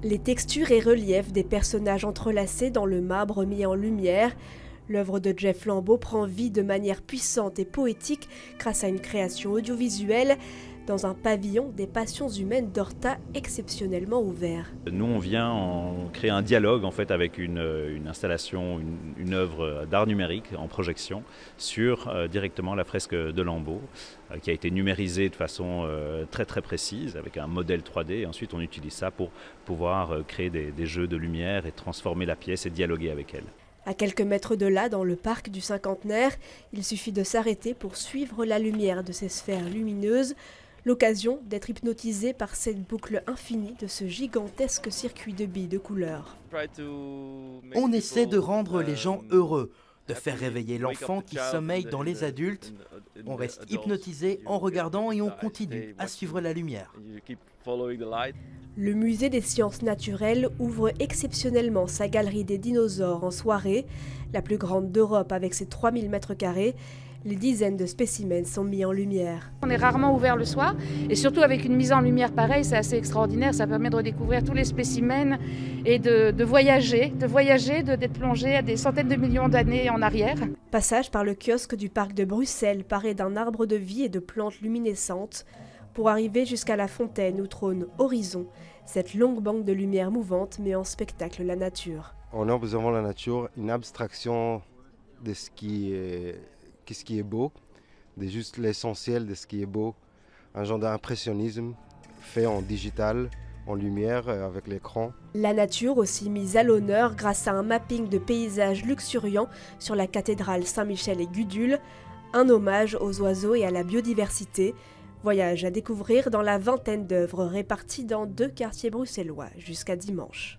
Les textures et reliefs des personnages entrelacés dans le marbre mis en lumière. L'œuvre de Jeff Lambeau prend vie de manière puissante et poétique grâce à une création audiovisuelle dans un pavillon des passions humaines d'Horta exceptionnellement ouvert. Nous, on vient créer un dialogue en fait avec une installation, une œuvre d'art numérique en projection sur directement la fresque de Lambeau qui a été numérisée de façon très précise avec un modèle 3D. Et ensuite, on utilise ça pour pouvoir créer des jeux de lumière et transformer la pièce et dialoguer avec elle. À quelques mètres de là, dans le parc du Cinquantenaire, il suffit de s'arrêter pour suivre la lumière de ces sphères lumineuses, l'occasion d'être hypnotisé par cette boucle infinie de ce gigantesque circuit de billes de couleurs. On essaie de rendre les gens heureux, de faire réveiller l'enfant qui sommeille dans les adultes. On reste hypnotisé en regardant et on continue à suivre la lumière. Le musée des sciences naturelles ouvre exceptionnellement sa galerie des dinosaures en soirée, la plus grande d'Europe avec ses 3000 m². Les dizaines de spécimens sont mis en lumière. On est rarement ouvert le soir et surtout avec une mise en lumière pareille, c'est assez extraordinaire. Ça permet de redécouvrir tous les spécimens et de voyager, d'être plongé à des centaines de millions d'années en arrière. Passage par le kiosque du parc de Bruxelles, paré d'un arbre de vie et de plantes luminescentes, pour arriver jusqu'à la fontaine où trône Horizon. Cette longue banque de lumière mouvante met en spectacle la nature. On observe la nature, une abstraction de ce qui est beau, de juste l'essentiel de ce qui est beau. Un genre d'impressionnisme fait en digital, en lumière, avec l'écran. La nature aussi mise à l'honneur grâce à un mapping de paysages luxuriants sur la cathédrale Saint-Michel et Gudule, un hommage aux oiseaux et à la biodiversité. Voyage à découvrir dans la vingtaine d'œuvres réparties dans 2 quartiers bruxellois jusqu'à dimanche.